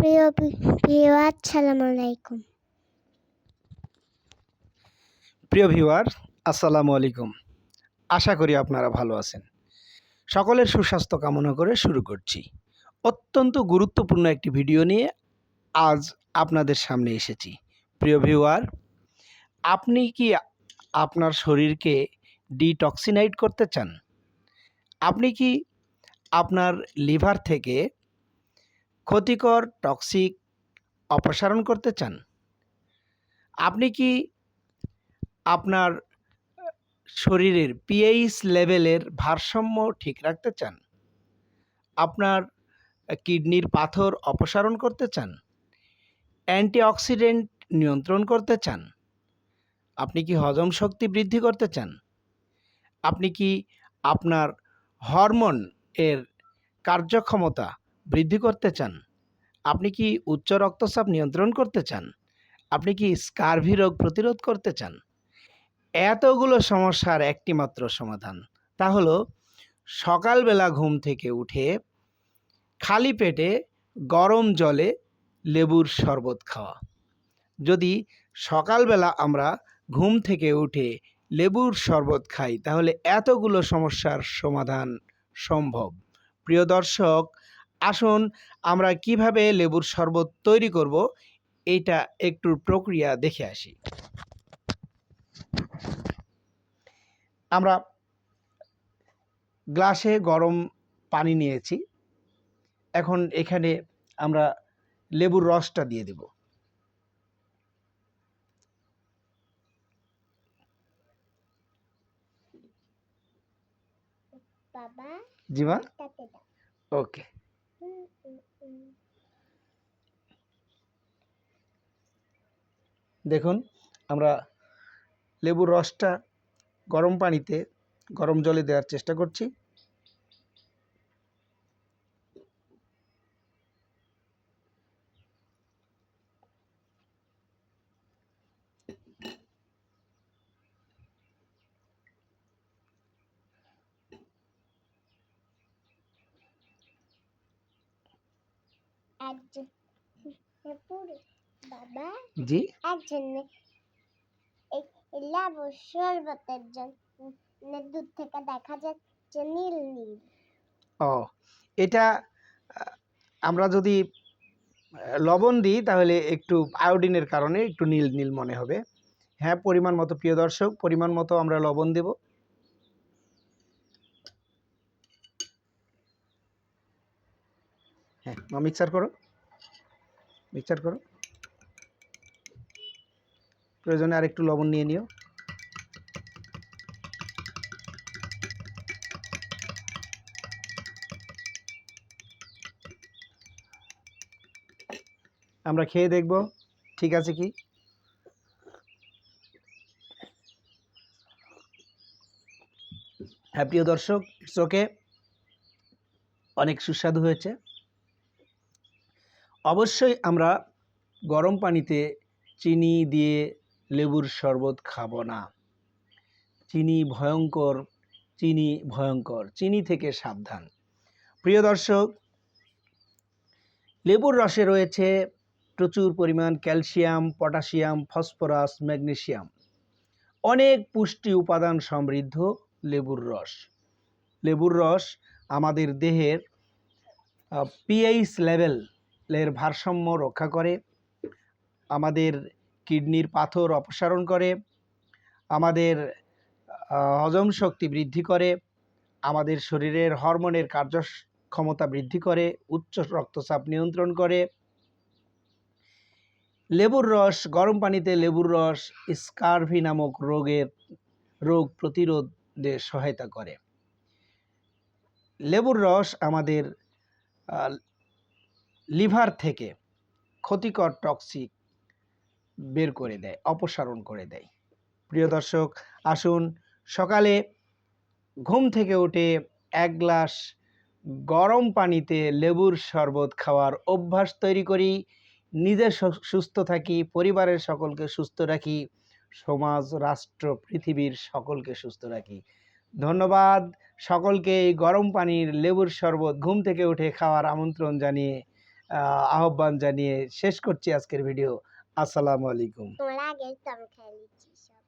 প্রিয় ভিউয়ার আসসালামু আলাইকুম। প্রিয় ভিউয়ার আসসালামু আলাইকুম। আশা করি আপনারা ভালো আছেন। সকলের সুস্বাস্থ্য কামনা করে শুরু করছি। অত্যন্ত গুরুত্বপূর্ণ একটি ভিডিও নিয়ে আজ আপনাদের সামনে এসেছি। প্রিয় ভিউয়ার, আপনি কি আপনার শরীরকে ডিটক্সিনাইড করতে চান? আপনি কি আপনার লিভার থেকে ক্ষতিকর টক্সিক অপসারণ করতে চান? আপনি কি আপনার শরীরের পিএইচ লেভেলের ভারসাম্য ঠিক রাখতে চান? আপনার কিডনির পাথর অপসারণ করতে চান? অ্যান্টিঅক্সিডেন্ট নিয়ন্ত্রণ করতে চান? আপনি কি হজম শক্তি বৃদ্ধি করতে চান? আপনি কি আপনার হরমোন এর কার্যক্ষমতা বৃদ্ধি করতে চান? আপনি কি উচ্চ রক্তচাপ নিয়ন্ত্রণ করতে চান? আপনি কি স্কারভি রোগ প্রতিরোধ করতে চান? এতগুলো সমস্যার একটি মাত্র সমাধান, তা হলো সকালবেলা ঘুম থেকে উঠে খালি পেটে গরম জলে লেবুর শরবত খাওয়া। যদি সকালবেলা আমরা ঘুম থেকে উঠে লেবুর শরবত খাই তাহলে এতগুলো সমস্যার সমাধান সম্ভব। প্রিয় দর্শক, আসুন আমরা কিভাবে লেবুর শরবত তৈরি করব এইটা একটু প্রক্রিয়া দেখে আসি। আমরা গ্লাসে গরম পানি নিয়েছি। এখন এখানে আমরা লেবুর রসটা দিয়ে দেব। বাবা জি মা, তাতে দাও। ওকে। দেখুন, আমরা লেবুর রসটা গরম পানিতে গরম জলে দেওয়ার চেষ্টা করছি। একজন বাবা জি, একজন এই লেবুর শরবতের জন্য দুধ থেকে দেখা যাচ্ছে নীল নীল। ও এটা আমরা যদি লবণ দিই তাহলে একটু আয়োডিনের কারণে একটু নীল নীল মনে হবে। হ্যাঁ, পরিমাণ মতো, প্রিয় দর্শক, পরিমাণ মতো আমরা লবণ দেব। হ্যাঁ, মিক্সার করো, মিক্সার করো। প্রয়োজনে আর একটু লবণ নিয়ে নিও। আমরা খেয়ে দেখব ঠিক আছে কি। হ্যাঁ প্রিয় দর্শক, ইটস ওকে, অনেক সুস্বাদু হয়েছে। অবশ্যই আমরা গরম পানিতে চিনি দিয়ে লেবুর শরবত খাবো না। চিনি ভয়ঙ্কর, চিনি ভয়ঙ্কর, চিনি থেকে সাবধান। প্রিয় দর্শক, লেবুর রসে রয়েছে প্রচুর পরিমাণ ক্যালসিয়াম, পটাশিয়াম, ফসফরাস, ম্যাগনেসিয়াম, অনেক পুষ্টি উপাদান সমৃদ্ধ লেবুর রস। লেবুর রস আমাদের দেহের পিএইচ লেভেলের ভারসাম্য রক্ষা করে, আমাদের কিডনির পাথর অপসারণ করে, আমাদের হজম শক্তি বৃদ্ধি করে, আমাদের শরীরের হরমোনের কার্যক্ষমতা বৃদ্ধি করে, উচ্চ রক্তচাপ নিয়ন্ত্রণ করে। লেবুর রস, গরম পানিতে লেবুর রস স্কারভি নামক রোগ প্রতিরোধে সহায়তা করে। লেবুর রস আমাদের লিভার থেকে ক্ষতিকর টক্সিক বের করে দেয়, অপসারণ করে দেয়। প্রিয় দর্শক, আসুন সকালে ঘুম থেকে উঠে এক গ্লাস গরম পানিতে লেবুর শরবত খাওয়ার অভ্যাস তৈরি করি। নিজে সুস্থ থাকি, পরিবারের সকলকে সুস্থ রাখি, সমাজ, রাষ্ট্র, পৃথিবীর সকলকে সুস্থ রাখি। ধন্যবাদ সকলকে। এই গরম পানির লেবুর শরবত ঘুম থেকে উঠে খাওয়ার আমন্ত্রণ জানিয়ে আহ্বান জানিয়ে শেষ করছি আজকের ভিডিও। আসসালামু আলাইকুম। তোমরা আগে তো আমি খেয়ে নিচ্ছি সব।